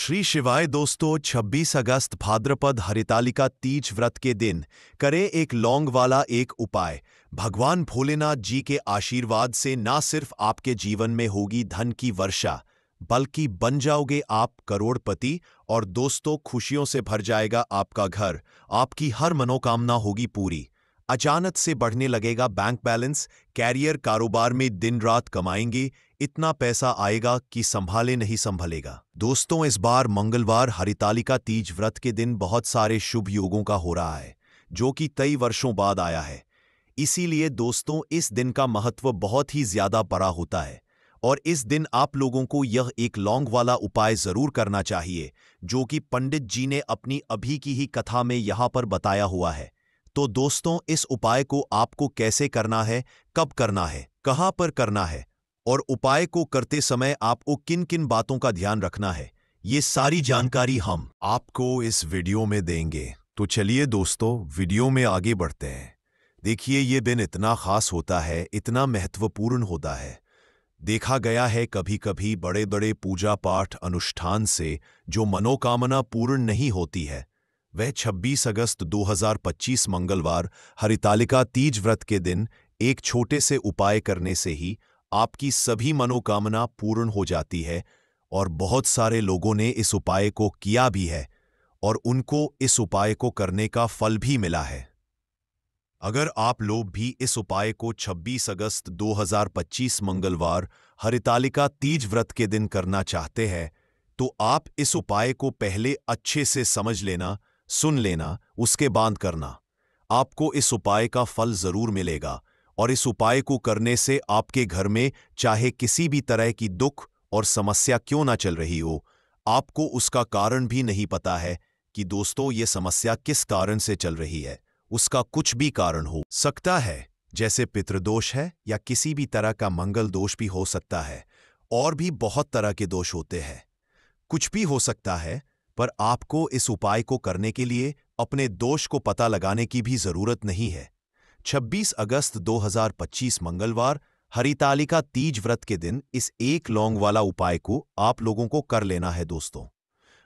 श्री शिवाय दोस्तों, 26 अगस्त भाद्रपद हरितालिका तीज व्रत के दिन करें एक लौंग वाला एक उपाय। भगवान भोलेनाथ जी के आशीर्वाद से ना सिर्फ आपके जीवन में होगी धन की वर्षा, बल्कि बन जाओगे आप करोड़पति। और दोस्तों, खुशियों से भर जाएगा आपका घर, आपकी हर मनोकामना होगी पूरी। अचानक से बढ़ने लगेगा बैंक बैलेंस, कैरियर कारोबार में दिन रात कमाएंगे, इतना पैसा आएगा कि संभाले नहीं संभलेगा। दोस्तों, इस बार मंगलवार हरितालिका तीज व्रत के दिन बहुत सारे शुभ योगों का हो रहा है, जो कि कई वर्षों बाद आया है। इसीलिए दोस्तों, इस दिन का महत्व बहुत ही ज्यादा बड़ा होता है और इस दिन आप लोगों को यह एक लौंग वाला उपाय जरूर करना चाहिए, जो कि पंडित जी ने अपनी अभी की ही कथा में यहां पर बताया हुआ है। तो दोस्तों, इस उपाय को आपको कैसे करना है, कब करना है, कहां पर करना है और उपाय को करते समय आपको किन किन बातों का ध्यान रखना है, ये सारी जानकारी हम आपको इस वीडियो में देंगे। तो चलिए दोस्तों, वीडियो में आगे बढ़ते हैं। देखिए, ये दिन इतना खास होता है, इतना महत्वपूर्ण होता है। देखा गया है कभी कभी बड़े बड़े पूजा पाठ अनुष्ठान से जो मनोकामना पूर्ण नहीं होती है, वह 26 अगस्त 2025 मंगलवार हरितालिका तीज व्रत के दिन एक छोटे से उपाय करने से ही आपकी सभी मनोकामना पूर्ण हो जाती है। और बहुत सारे लोगों ने इस उपाय को किया भी है और उनको इस उपाय को करने का फल भी मिला है। अगर आप लोग भी इस उपाय को 26 अगस्त 2025 मंगलवार हरितालिका तीज व्रत के दिन करना चाहते हैं, तो आप इस उपाय को पहले अच्छे से समझ लेना, सुन लेना, उसके बाद करना। आपको इस उपाय का फल जरूर मिलेगा और इस उपाय को करने से आपके घर में चाहे किसी भी तरह की दुख और समस्या क्यों ना चल रही हो, आपको उसका कारण भी नहीं पता है कि दोस्तों ये समस्या किस कारण से चल रही है। उसका कुछ भी कारण हो सकता है, जैसे पितृदोष है या किसी भी तरह का मंगल दोष भी हो सकता है, और भी बहुत तरह के दोष होते हैं। कुछ भी हो सकता है, पर आपको इस उपाय को करने के लिए अपने दोष को पता लगाने की भी जरूरत नहीं है। 26 अगस्त 2025 मंगलवार हरितालिका तीज व्रत के दिन इस एक लौंग वाला उपाय को आप लोगों को कर लेना है। दोस्तों,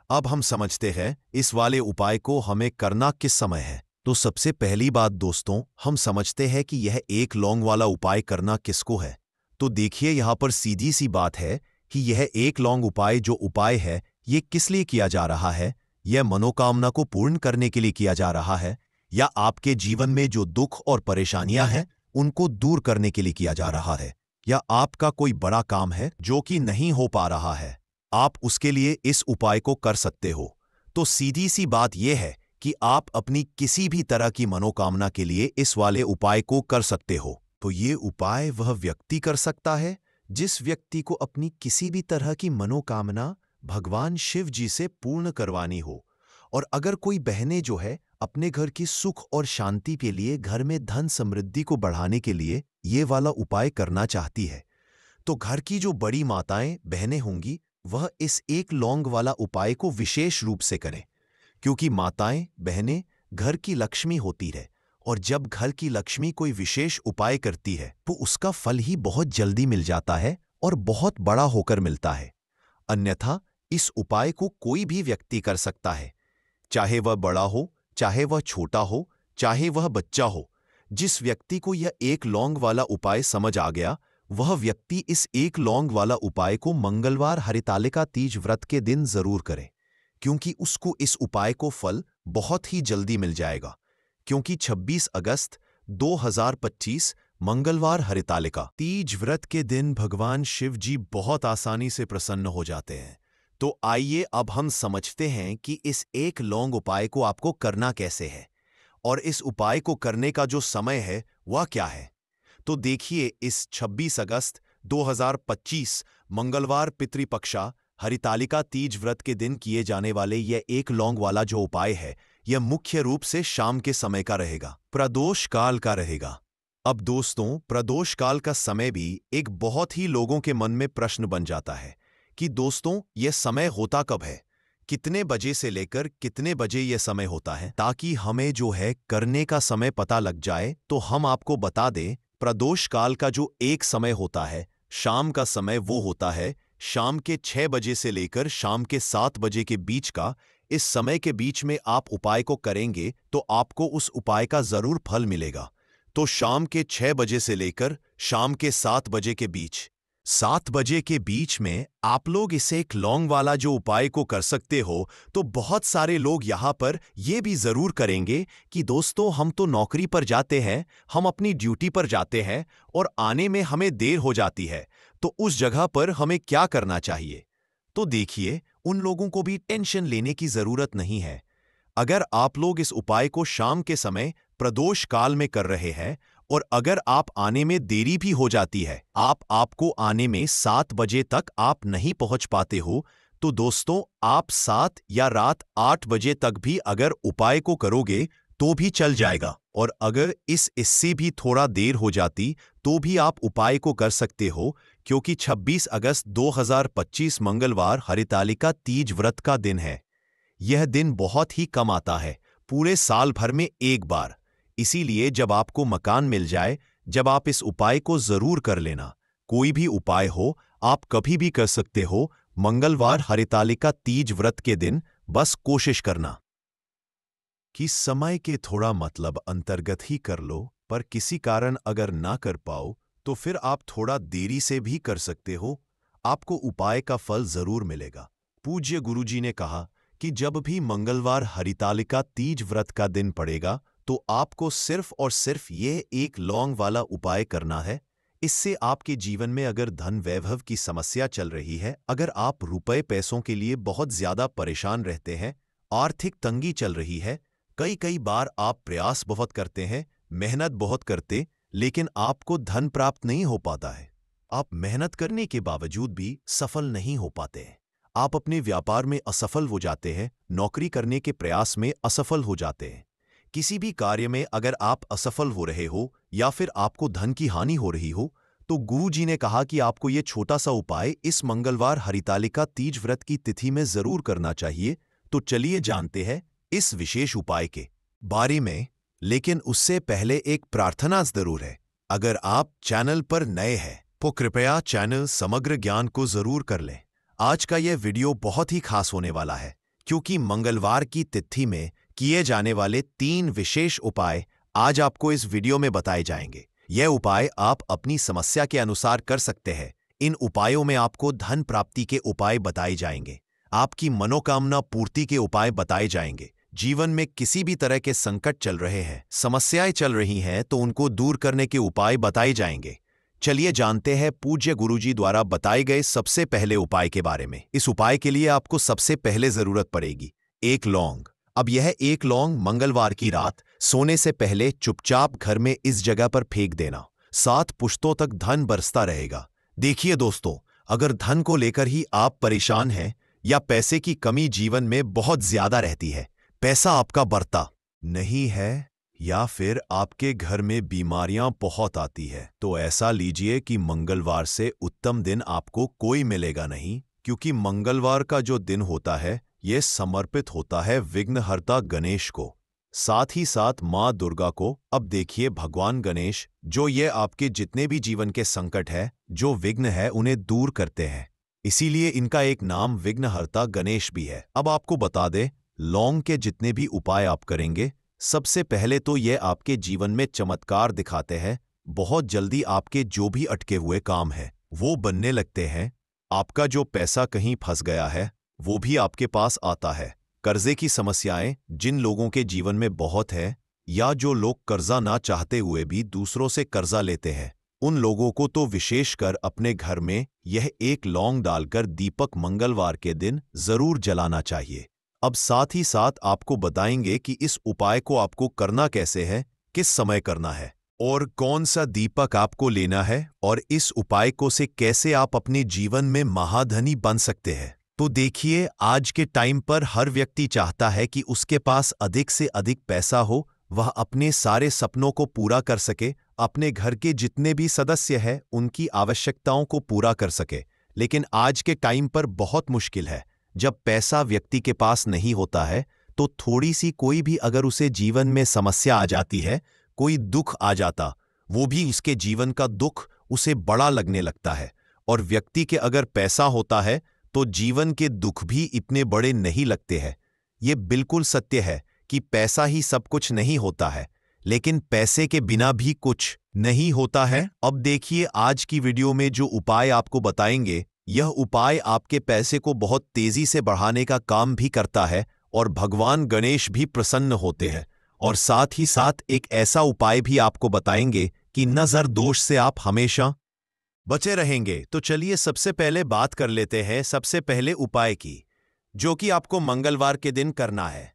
अब हम समझते हैं इस वाले उपाय को हमें करना किस समय है। तो सबसे पहली बात दोस्तों, हम समझते हैं कि यह एक लौंग वाला उपाय करना किसको है। तो देखिए, यहां पर सीधी सी बात है कि यह एक लौंग उपाय जो उपाय है, ये किस लिए किया जा रहा है। यह मनोकामना को पूर्ण करने के लिए किया जा रहा है, या आपके जीवन में जो दुख और परेशानियां हैं उनको दूर करने के लिए किया जा रहा है, या आपका कोई बड़ा काम है जो कि नहीं हो पा रहा है, आप उसके लिए इस उपाय को कर सकते हो। तो सीधी सी बात यह है कि आप अपनी किसी भी तरह की मनोकामना के लिए इस वाले उपाय को कर सकते हो। तो ये उपाय वह व्यक्ति कर सकता है जिस व्यक्ति को अपनी किसी भी तरह की मनोकामना भगवान शिव जी से पूर्ण करवानी हो। और अगर कोई बहनें जो है अपने घर की सुख और शांति के लिए, घर में धन समृद्धि को बढ़ाने के लिए ये वाला उपाय करना चाहती है, तो घर की जो बड़ी माताएं बहनें होंगी वह इस एक लौंग वाला उपाय को विशेष रूप से करें, क्योंकि माताएं बहनें घर की लक्ष्मी होती है और जब घर की लक्ष्मी कोई विशेष उपाय करती है तो उसका फल ही बहुत जल्दी मिल जाता है और बहुत बड़ा होकर मिलता है। अन्यथा इस उपाय को कोई भी व्यक्ति कर सकता है, चाहे वह बड़ा हो, चाहे वह छोटा हो, चाहे वह बच्चा हो। जिस व्यक्ति को यह एक लौंग वाला उपाय समझ आ गया, वह व्यक्ति इस एक लौंग वाला उपाय को मंगलवार हरितालिका तीज व्रत के दिन जरूर करे, क्योंकि उसको इस उपाय को फल बहुत ही जल्दी मिल जाएगा। क्योंकि 26 अगस्त 2025 मंगलवार हरितालिका तीज व्रत के दिन भगवान शिव जी बहुत आसानी से प्रसन्न हो जाते हैं। तो आइए अब हम समझते हैं कि इस एक लौंग उपाय को आपको करना कैसे है और इस उपाय को करने का जो समय है वह क्या है। तो देखिए, इस 26 अगस्त 2025 मंगलवार पितृपक्षा हरितालिका तीज व्रत के दिन किए जाने वाले यह एक लौंग वाला जो उपाय है, यह मुख्य रूप से शाम के समय का रहेगा, प्रदोष काल का रहेगा। अब दोस्तों, प्रदोष काल का समय भी एक बहुत ही लोगों के मन में प्रश्न बन जाता है कि दोस्तों यह समय होता कब है, कितने बजे से लेकर कितने बजे यह समय होता है, ताकि हमें जो है करने का समय पता लग जाए। तो हम आपको बता दें, प्रदोष काल का जो एक समय होता है शाम का समय, वो होता है शाम के 6 बजे से लेकर शाम के 7 बजे के बीच का, इस समय के बीच में आप उपाय को करेंगे तो आपको उस उपाय का जरूर फल मिलेगा। तो शाम के 6 बजे से लेकर शाम के 7 बजे के बीच, 7 बजे के बीच में आप लोग इसे एक लौंग वाला जो उपाय को कर सकते हो। तो बहुत सारे लोग यहाँ पर ये भी जरूर करेंगे कि दोस्तों हम तो नौकरी पर जाते हैं, हम अपनी ड्यूटी पर जाते हैं और आने में हमें देर हो जाती है, तो उस जगह पर हमें क्या करना चाहिए। तो देखिए, उन लोगों को भी टेंशन लेने की जरूरत नहीं है। अगर आप लोग इस उपाय को शाम के समय प्रदोष काल में कर रहे हैं और अगर आप आने में देरी भी हो जाती है, आपको आने में 7 बजे तक आप नहीं पहुंच पाते हो, तो दोस्तों आप 7 या रात 8 बजे तक भी अगर उपाय को करोगे तो भी चल जाएगा। और अगर इससे भी थोड़ा देर हो जाती तो भी आप उपाय को कर सकते हो, क्योंकि 26 अगस्त 2025 मंगलवार हरितालिका तीज व्रत का दिन है। यह दिन बहुत ही कम आता है, पूरे साल भर में एक बार। इसीलिए जब आपको मकान मिल जाए, जब आप इस उपाय को जरूर कर लेना। कोई भी उपाय हो, आप कभी भी कर सकते हो। मंगलवार हरितालिका तीज व्रत के दिन बस कोशिश करना कि समय के थोड़ा मतलब अंतर्गत ही कर लो, पर किसी कारण अगर ना कर पाओ तो फिर आप थोड़ा देरी से भी कर सकते हो। आपको उपाय का फल जरूर मिलेगा। पूज्य गुरुजी ने कहा कि जब भी मंगलवार हरितालिका तीज व्रत का दिन पड़ेगा तो आपको सिर्फ और सिर्फ ये एक लौंग वाला उपाय करना है। इससे आपके जीवन में अगर धन वैभव की समस्या चल रही है, अगर आप रुपए पैसों के लिए बहुत ज्यादा परेशान रहते हैं, आर्थिक तंगी चल रही है, कई बार आप प्रयास बहुत करते हैं, मेहनत बहुत करते, लेकिन आपको धन प्राप्त नहीं हो पाता है। आप मेहनत करने के बावजूद भी सफल नहीं हो पाते हैं। आप अपने व्यापार में असफल हो जाते हैं, नौकरी करने के प्रयास में असफल हो जाते हैं। किसी भी कार्य में अगर आप असफल हो रहे हो या फिर आपको धन की हानि हो रही हो, तो गुरुजी ने कहा कि आपको ये छोटा सा उपाय इस मंगलवार हरितालिका तीज व्रत की तिथि में जरूर करना चाहिए। तो चलिए जानते हैं इस विशेष उपाय के बारे में। लेकिन उससे पहले एक प्रार्थना जरूर है। अगर आप चैनल पर नए हैं तो कृपया चैनल समग्र ज्ञान को जरूर कर लें। आज का यह वीडियो बहुत ही खास होने वाला है, क्योंकि मंगलवार की तिथि में किए जाने वाले 3 विशेष उपाय आज आपको इस वीडियो में बताए जाएंगे। यह उपाय आप अपनी समस्या के अनुसार कर सकते हैं। इन उपायों में आपको धन प्राप्ति के उपाय बताए जाएंगे, आपकी मनोकामना पूर्ति के उपाय बताए जाएंगे। जीवन में किसी भी तरह के संकट चल रहे हैं, समस्याएं चल रही हैं, तो उनको दूर करने के उपाय बताए जाएंगे। चलिए जानते हैं पूज्य गुरुजी द्वारा बताए गए सबसे पहले उपाय के बारे में। इस उपाय के लिए आपको सबसे पहले जरूरत पड़ेगी एक लौंग। अब यह एक लौंग मंगलवार की रात सोने से पहले चुपचाप घर में इस जगह पर फेंक देना। 7 पुश्तों तक धन बरसता रहेगा। देखिए दोस्तों, अगर धन को लेकर ही आप परेशान हैं या पैसे की कमी जीवन में बहुत ज्यादा रहती है, पैसा आपका बढ़ता नहीं है, या फिर आपके घर में बीमारियां बहुत आती है, तो ऐसा लीजिए कि मंगलवार से उत्तम दिन आपको कोई मिलेगा नहीं, क्योंकि मंगलवार का जो दिन होता है यह समर्पित होता है विघ्नहर्ता गणेश को, साथ ही साथ माँ दुर्गा को। अब देखिए, भगवान गणेश जो ये आपके जितने भी जीवन के संकट है, जो विघ्न है, उन्हें दूर करते हैं, इसीलिए इनका एक नाम विघ्नहर्ता गणेश भी है। अब आपको बता दे, लौंग के जितने भी उपाय आप करेंगे, सबसे पहले तो ये आपके जीवन में चमत्कार दिखाते हैं। बहुत जल्दी आपके जो भी अटके हुए काम है वो बनने लगते हैं। आपका जो पैसा कहीं फंस गया है वो भी आपके पास आता है। कर्जे की समस्याएं जिन लोगों के जीवन में बहुत है, या जो लोग कर्जा ना चाहते हुए भी दूसरों से कर्जा लेते हैं, उन लोगों को तो विशेषकर अपने घर में यह एक लौंग डालकर दीपक मंगलवार के दिन जरूर जलाना चाहिए। अब साथ ही साथ आपको बताएंगे कि इस उपाय को आपको करना कैसे है, किस समय करना है और कौन सा दीपक आपको लेना है, और इस उपाय को से कैसे आप अपने जीवन में महाधनी बन सकते हैं। तो देखिए, आज के टाइम पर हर व्यक्ति चाहता है कि उसके पास अधिक से अधिक पैसा हो, वह अपने सारे सपनों को पूरा कर सके, अपने घर के जितने भी सदस्य हैं उनकी आवश्यकताओं को पूरा कर सके। लेकिन आज के टाइम पर बहुत मुश्किल है। जब पैसा व्यक्ति के पास नहीं होता है तो थोड़ी सी कोई भी अगर उसे जीवन में समस्या आ जाती है, कोई दुख आ जाता, वो भी उसके जीवन का दुख उसे बड़ा लगने लगता है और व्यक्ति के अगर पैसा होता है तो जीवन के दुख भी इतने बड़े नहीं लगते हैं। ये बिल्कुल सत्य है कि पैसा ही सब कुछ नहीं होता है, लेकिन पैसे के बिना भी कुछ नहीं होता है। अब देखिए आज की वीडियो में जो उपाय आपको बताएंगे, यह उपाय आपके पैसे को बहुत तेजी से बढ़ाने का काम भी करता है और भगवान गणेश भी प्रसन्न होते हैं। और साथ ही साथ एक ऐसा उपाय भी आपको बताएंगे कि नजर दोष से आप हमेशा बचे रहेंगे। तो चलिए सबसे पहले बात कर लेते हैं सबसे पहले उपाय की, जो कि आपको मंगलवार के दिन करना है।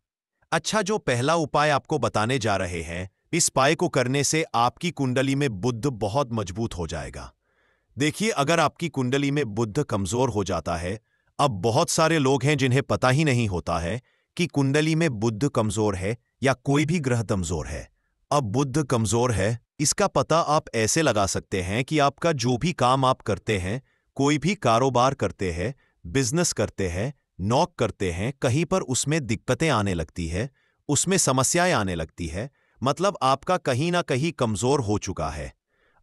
अच्छा, जो पहला उपाय आपको बताने जा रहे हैं, इस उपाय को करने से आपकी कुंडली में बुध बहुत मजबूत हो जाएगा। देखिए, अगर आपकी कुंडली में बुध कमजोर हो जाता है, अब बहुत सारे लोग हैं जिन्हें पता ही नहीं होता है कि कुंडली में बुध कमजोर है या कोई भी ग्रह कमजोर है। अब बुध कमजोर है, इसका पता आप ऐसे लगा सकते हैं कि आपका जो भी काम आप करते हैं, कोई भी कारोबार करते हैं, बिजनेस करते हैं, नौक करते हैं, कहीं पर उसमें दिक्कतें आने लगती है, उसमें समस्याएं आने लगती है, मतलब आपका कहीं ना कहीं कमजोर हो चुका है।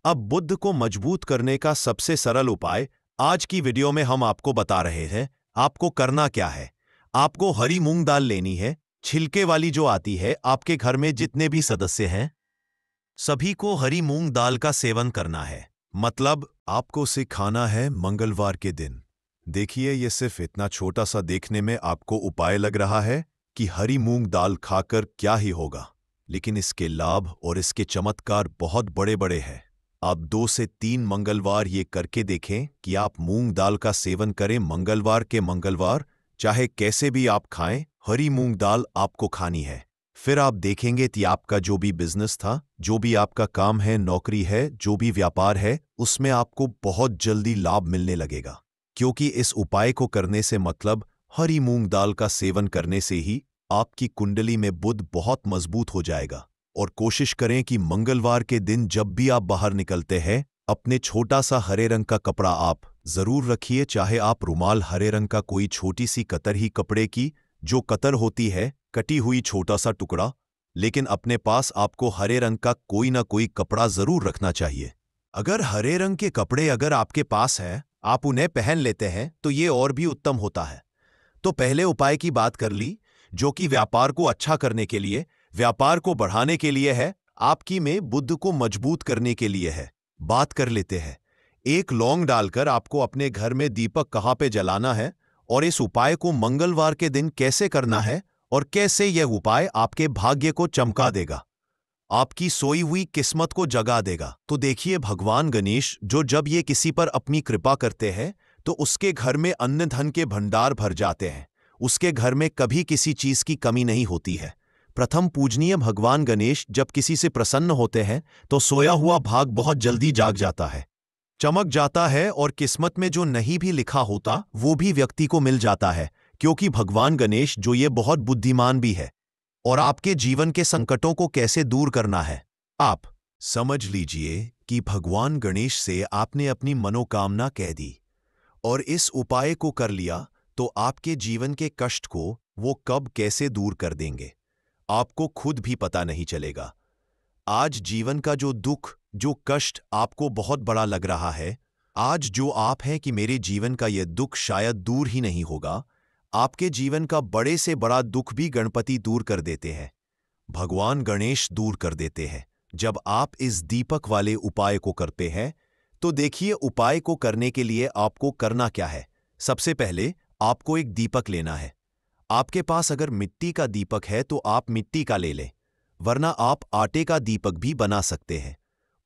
अब बुध को मजबूत करने का सबसे सरल उपाय आज की वीडियो में हम आपको बता रहे हैं। आपको करना क्या है, आपको हरी मूंग दाल लेनी है, छिलके वाली जो आती है। आपके घर में जितने भी सदस्य हैं, सभी को हरी मूंग दाल का सेवन करना है, मतलब आपको उसे खाना है मंगलवार के दिन। देखिए, ये सिर्फ इतना छोटा सा देखने में आपको उपाय लग रहा है कि हरी मूंग दाल खाकर क्या ही होगा, लेकिन इसके लाभ और इसके चमत्कार बहुत बड़े बड़े हैं। आप 2 से 3 मंगलवार ये करके देखें कि आप मूंग दाल का सेवन करें मंगलवार के मंगलवार, चाहे कैसे भी आप खाएं, हरी मूंग दाल आपको खानी है। फिर आप देखेंगे कि आपका जो भी बिजनेस था, जो भी आपका काम है, नौकरी है, जो भी व्यापार है, उसमें आपको बहुत जल्दी लाभ मिलने लगेगा। क्योंकि इस उपाय को करने से मतलब हरी मूंग दाल का सेवन करने से ही आपकी कुंडली में बुध बहुत मजबूत हो जाएगा। और कोशिश करें कि मंगलवार के दिन जब भी आप बाहर निकलते हैं, अपने छोटा सा हरे रंग का कपड़ा आप जरूर रखिए, चाहे आप रुमाल हरे रंग का कोई छोटी सी कतर ही कपड़े की जो कतर होती है, कटी हुई छोटा सा टुकड़ा, लेकिन अपने पास आपको हरे रंग का कोई ना कोई कपड़ा जरूर रखना चाहिए। अगर हरे रंग के कपड़े अगर आपके पास है, आप उन्हें पहन लेते हैं तो ये और भी उत्तम होता है। तो पहले उपाय की बात कर ली, जो कि व्यापार को अच्छा करने के लिए, व्यापार को बढ़ाने के लिए है, आपकी में बुध को मजबूत करने के लिए है। बात कर लेते हैं। एक लौंग डालकर आपको अपने घर में दीपक कहाँ पे जलाना है और इस उपाय को मंगलवार के दिन कैसे करना है और कैसे यह उपाय आपके भाग्य को चमका देगा, आपकी सोई हुई किस्मत को जगा देगा। तो देखिए, भगवान गणेश जो जब ये किसी पर अपनी कृपा करते हैं तो उसके घर में अन्न धन के भंडार भर जाते हैं, उसके घर में कभी किसी चीज की कमी नहीं होती है। प्रथम पूजनीय भगवान गणेश जब किसी से प्रसन्न होते हैं तो सोया हुआ भाग बहुत जल्दी जाग जाता है, चमक जाता है, और किस्मत में जो नहीं भी लिखा होता वो भी व्यक्ति को मिल जाता है, क्योंकि भगवान गणेश जो ये बहुत बुद्धिमान भी है। और आपके जीवन के संकटों को कैसे दूर करना है, आप समझ लीजिए कि भगवान गणेश से आपने अपनी मनोकामना कह दी और इस उपाय को कर लिया तो आपके जीवन के कष्ट को वो कब कैसे दूर कर देंगे, आपको खुद भी पता नहीं चलेगा। आज जीवन का जो दुख, जो कष्ट आपको बहुत बड़ा लग रहा है, आज जो आप हैं कि मेरे जीवन का यह दुख शायद दूर ही नहीं होगा, आपके जीवन का बड़े से बड़ा दुख भी गणपति दूर कर देते हैं, भगवान गणेश दूर कर देते हैं जब आप इस दीपक वाले उपाय को करते हैं। तो देखिए, उपाय को करने के लिए आपको करना क्या है। सबसे पहले आपको एक दीपक लेना है। आपके पास अगर मिट्टी का दीपक है तो आप मिट्टी का ले लें, वरना आप आटे का दीपक भी बना सकते हैं।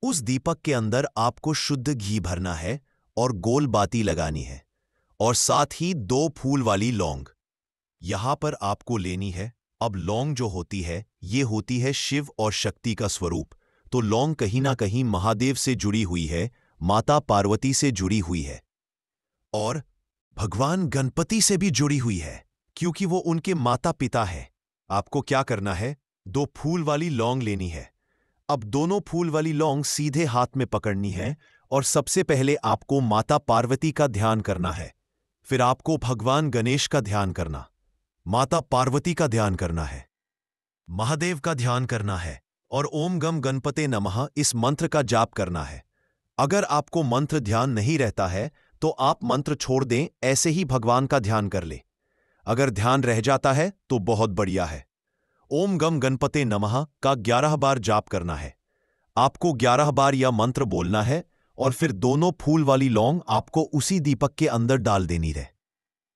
उस दीपक के अंदर आपको शुद्ध घी भरना है और गोल बाती लगानी है, और साथ ही 2 फूल वाली लौंग यहां पर आपको लेनी है। अब लौंग जो होती है, ये होती है शिव और शक्ति का स्वरूप। तो लौंग कहीं ना कहीं महादेव से जुड़ी हुई है, माता पार्वती से जुड़ी हुई है और भगवान गणपति से भी जुड़ी हुई है, क्योंकि वो उनके माता पिता है। आपको क्या करना है, 2 फूल वाली लौंग लेनी है। अब दोनों फूल वाली लौंग सीधे हाथ में पकड़नी है और सबसे पहले आपको माता पार्वती का ध्यान करना है, फिर आपको भगवान गणेश का ध्यान करना, माता पार्वती का ध्यान करना है, महादेव का ध्यान करना है और ओम गम गणपते नमः इस मंत्र का जाप करना है। अगर आपको मंत्र ध्यान नहीं रहता है तो आप मंत्र छोड़ दें, ऐसे ही भगवान का ध्यान कर ले। अगर ध्यान रह जाता है तो बहुत बढ़िया है। ओम गम गणपते नमः का 11 बार जाप करना है। आपको 11 बार यह मंत्र बोलना है और फिर दोनों फूल वाली लौंग आपको उसी दीपक के अंदर डाल देनी है,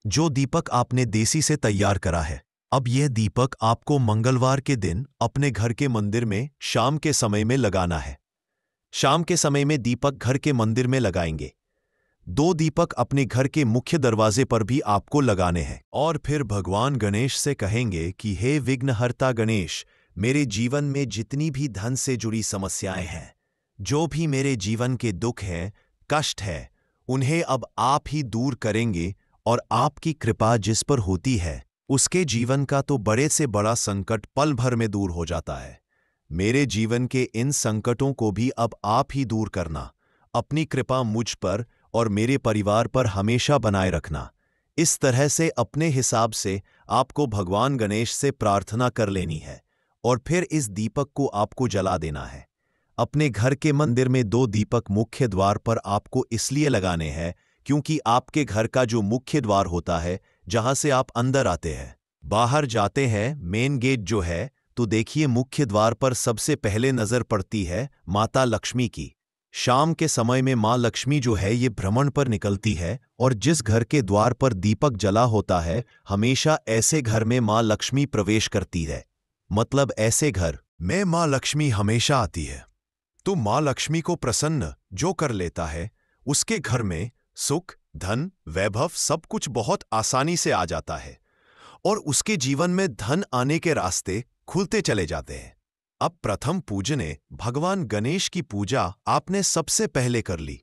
जो दीपक आपने देसी से तैयार करा है। अब यह दीपक आपको मंगलवार के दिन अपने घर के मंदिर में शाम के समय में लगाना है। शाम के समय में दीपक घर के मंदिर में लगाएंगे। 2 दीपक अपने घर के मुख्य दरवाजे पर भी आपको लगाने हैं और फिर भगवान गणेश से कहेंगे कि हे विघ्नहर्ता गणेश, मेरे जीवन में जितनी भी धन से जुड़ी समस्याएं हैं, जो भी मेरे जीवन के दुख हैं, कष्ट है, उन्हें अब आप ही दूर करेंगे और आपकी कृपा जिस पर होती है उसके जीवन का तो बड़े से बड़ा संकट पल भर में दूर हो जाता है। मेरे जीवन के इन संकटों को भी अब आप ही दूर करना। अपनी कृपा मुझ पर और मेरे परिवार पर हमेशा बनाए रखना। इस तरह से अपने हिसाब से आपको भगवान गणेश से प्रार्थना कर लेनी है और फिर इस दीपक को आपको जला देना है। अपने घर के मंदिर में 2 दीपक मुख्य द्वार पर आपको इसलिए लगाने हैं क्योंकि आपके घर का जो मुख्य द्वार होता है, जहां से आप अंदर आते हैं, बाहर जाते हैं, मेन गेट जो है, तो देखिए मुख्य द्वार पर सबसे पहले नजर पड़ती है माता लक्ष्मी की। शाम के समय में मां लक्ष्मी जो है ये भ्रमण पर निकलती है और जिस घर के द्वार पर दीपक जला होता है, हमेशा ऐसे घर में मां लक्ष्मी प्रवेश करती है। मतलब ऐसे घर में मां लक्ष्मी हमेशा आती है। तो मां लक्ष्मी को प्रसन्न जो कर लेता है, उसके घर में सुख, धन, वैभव सब कुछ बहुत आसानी से आ जाता है और उसके जीवन में धन आने के रास्ते खुलते चले जाते हैं। अब प्रथम पूजने भगवान गणेश की पूजा आपने सबसे पहले कर ली,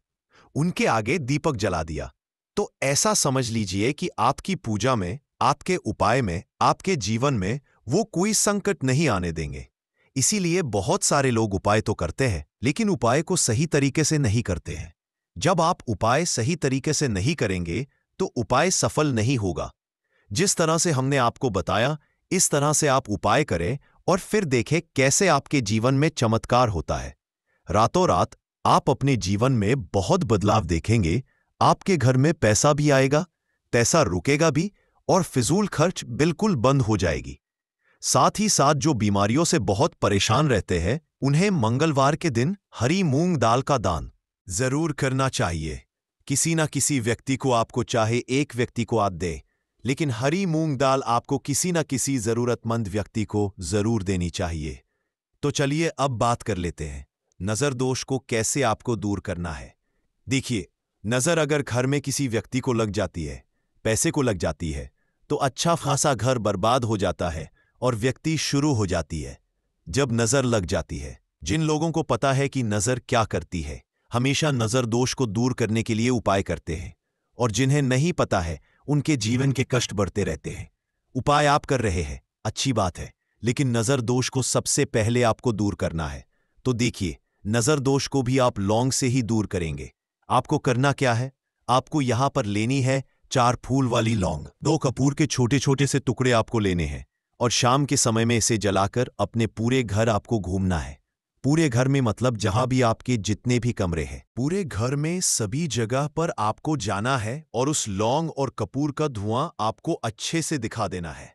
उनके आगे दीपक जला दिया, तो ऐसा समझ लीजिए कि आपकी पूजा में, आपके उपाय में, आपके जीवन में वो कोई संकट नहीं आने देंगे। इसीलिए बहुत सारे लोग उपाय तो करते हैं, लेकिन उपाय को सही तरीके से नहीं करते हैं। जब आप उपाय सही तरीके से नहीं करेंगे तो उपाय सफल नहीं होगा। जिस तरह से हमने आपको बताया, इस तरह से आप उपाय करें और फिर देखें कैसे आपके जीवन में चमत्कार होता है। रातों रात आप अपने जीवन में बहुत बदलाव देखेंगे। आपके घर में पैसा भी आएगा, पैसा रुकेगा भी और फिजूल खर्च बिल्कुल बंद हो जाएगी। साथ ही साथ जो बीमारियों से बहुत परेशान रहते हैं, उन्हें मंगलवार के दिन हरी मूंग दाल का दान जरूर करना चाहिए। किसी ना किसी व्यक्ति को, आपको चाहे एक व्यक्ति को आप दे, लेकिन हरी मूंग दाल आपको किसी न किसी जरूरतमंद व्यक्ति को जरूर देनी चाहिए। तो चलिए अब बात कर लेते हैं नजर दोष को कैसे आपको दूर करना है। देखिए, नजर अगर घर में किसी व्यक्ति को लग जाती है, पैसे को लग जाती है, तो अच्छा खासा घर बर्बाद हो जाता है और व्यक्ति शुरू हो जाती है। जब नजर लग जाती है, जिन लोगों को पता है कि नजर क्या करती है, हमेशा नजर दोष को दूर करने के लिए उपाय करते हैं, और जिन्हें नहीं पता है उनके जीवन के कष्ट बढ़ते रहते हैं। उपाय आप कर रहे हैं, अच्छी बात है, लेकिन नजर दोष को सबसे पहले आपको दूर करना है। तो देखिए, नजर दोष को भी आप लौंग से ही दूर करेंगे। आपको करना क्या है, आपको यहां पर लेनी है 4 फूल वाली लौंग। 2 कपूर के छोटे छोटे से टुकड़े आपको लेने हैं और शाम के समय में इसे जलाकर अपने पूरे घर आपको घूमना है। पूरे घर में मतलब जहां भी आपके जितने भी कमरे हैं, पूरे घर में सभी जगह पर आपको जाना है और उस लौंग और कपूर का धुआं आपको अच्छे से दिखा देना है।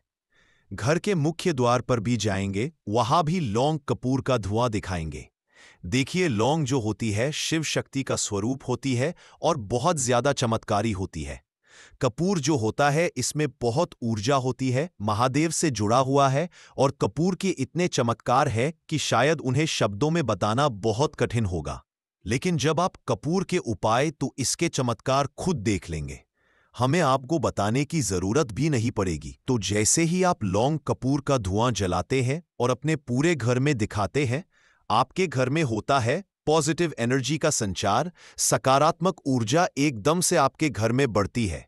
घर के मुख्य द्वार पर भी जाएंगे, वहां भी लौंग कपूर का धुआं दिखाएंगे। देखिए, लौंग जो होती है शिव शक्ति का स्वरूप होती है और बहुत ज्यादा चमत्कारी होती है। कपूर जो होता है इसमें बहुत ऊर्जा होती है, महादेव से जुड़ा हुआ है और कपूर के इतने चमत्कार है कि शायद उन्हें शब्दों में बताना बहुत कठिन होगा। लेकिन जब आप कपूर के उपाय, तो इसके चमत्कार खुद देख लेंगे। हमें आपको बताने की जरूरत भी नहीं पड़ेगी। तो जैसे ही आप लौंग कपूर का धुआं जलाते हैं और अपने पूरे घर में दिखाते हैं, आपके घर में होता है पॉजिटिव एनर्जी का संचार, सकारात्मक ऊर्जा एकदम से आपके घर में बढ़ती है।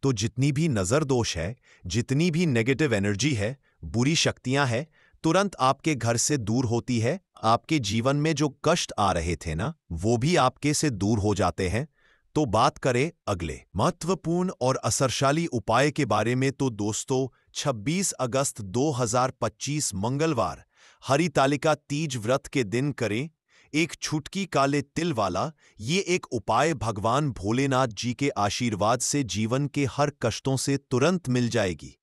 तो जितनी भी नजर दोष है, जितनी भी नेगेटिव एनर्जी है, बुरी शक्तियां हैं, तुरंत आपके घर से दूर होती है। आपके जीवन में जो कष्ट आ रहे थे ना, वो भी आपके से दूर हो जाते हैं। तो बात करें अगले महत्वपूर्ण और असरशाली उपाय के बारे में, तो दोस्तों 26 अगस्त 2025 मंगलवार हरितालिका तीज व्रत के दिन करें। एक छुटकी काले तिल वाला ये एक उपाय भगवान भोलेनाथ जी के आशीर्वाद से जीवन के हर कष्टों से तुरंत मिल जाएगी।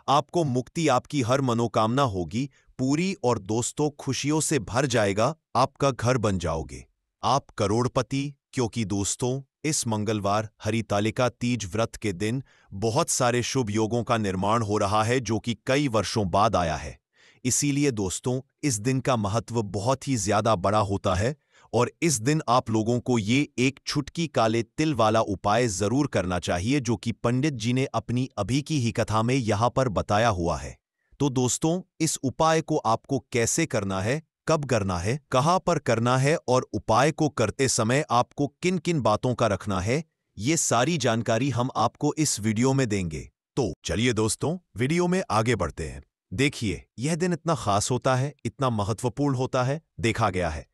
आपको मुक्ति, आपकी हर मनोकामना होगी पूरी और दोस्तों खुशियों से भर जाएगा, आपका घर बन जाओगे, आप करोड़पति। क्योंकि दोस्तों इस मंगलवार हरितालिका तीज व्रत के दिन बहुत सारे शुभ योगों का निर्माण हो रहा है जो कि कई वर्षों बाद आया है। इसीलिए दोस्तों इस दिन का महत्व बहुत ही ज्यादा बड़ा होता है और इस दिन आप लोगों को ये एक छुटकी काले तिल वाला उपाय जरूर करना चाहिए जो कि पंडित जी ने अपनी अभी की ही कथा में यहाँ पर बताया हुआ है। तो दोस्तों इस उपाय को आपको कैसे करना है, कब करना है, कहाँ पर करना है और उपाय को करते समय आपको किन किन बातों का रखना है, ये सारी जानकारी हम आपको इस वीडियो में देंगे। तो चलिए दोस्तों वीडियो में आगे बढ़ते हैं। देखिए यह दिन इतना खास होता है, इतना महत्वपूर्ण होता है, देखा गया है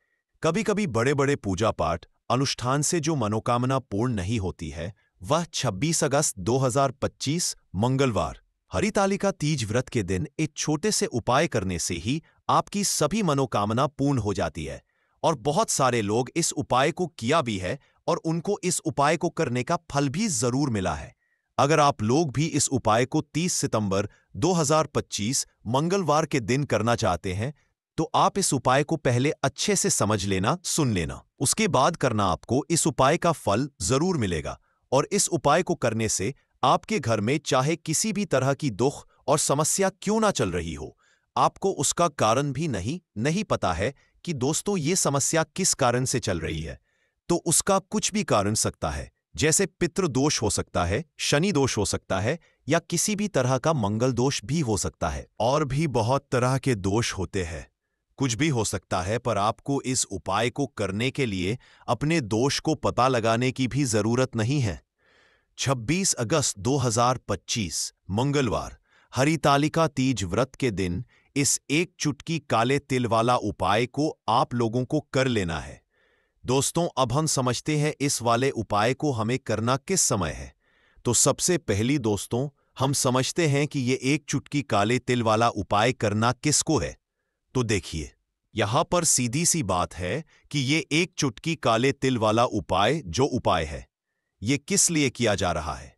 कभी कभी बड़े बड़े पूजा पाठ अनुष्ठान से जो मनोकामना पूर्ण नहीं होती है वह 26 अगस्त 2025 मंगलवार हरितालिका तीज व्रत के दिन एक छोटे से उपाय करने से ही आपकी सभी मनोकामना पूर्ण हो जाती है। और बहुत सारे लोग इस उपाय को किया भी है और उनको इस उपाय को करने का फल भी जरूर मिला है। अगर आप लोग भी इस उपाय को 30 सितंबर 2025 मंगलवार के दिन करना चाहते हैं तो आप इस उपाय को पहले अच्छे से समझ लेना, सुन लेना, उसके बाद करना, आपको इस उपाय का फल जरूर मिलेगा। और इस उपाय को करने से आपके घर में चाहे किसी भी तरह की दुख और समस्या क्यों ना चल रही हो, आपको उसका कारण भी नहीं पता है कि दोस्तों ये समस्या किस कारण से चल रही है, तो उसका कुछ भी कारण सकता है, जैसे पितृदोष हो सकता है, शनि दोष हो सकता है या किसी भी तरह का मंगल दोष भी हो सकता है, और भी बहुत तरह के दोष होते हैं, कुछ भी हो सकता है। पर आपको इस उपाय को करने के लिए अपने दोष को पता लगाने की भी जरूरत नहीं है। 26 अगस्त 2025 मंगलवार हरितालिका तीज व्रत के दिन इस एक चुटकी काले तिल वाला उपाय को आप लोगों को कर लेना है। दोस्तों अब हम समझते हैं इस वाले उपाय को हमें करना किस समय है। तो सबसे पहली दोस्तों हम समझते हैं कि ये एक चुटकी काले तिल वाला उपाय करना किसको है। तो देखिए यहां पर सीधी सी बात है कि ये एक चुटकी काले तिल वाला उपाय जो उपाय है ये किस लिए किया जा रहा है।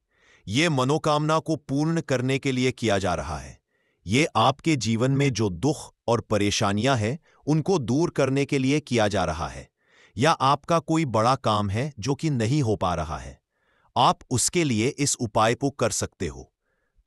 ये मनोकामना को पूर्ण करने के लिए किया जा रहा है। ये आपके जीवन में जो दुख और परेशानियां हैं उनको दूर करने के लिए किया जा रहा है, या आपका कोई बड़ा काम है जो कि नहीं हो पा रहा है, आप उसके लिए इस उपाय को कर सकते हो।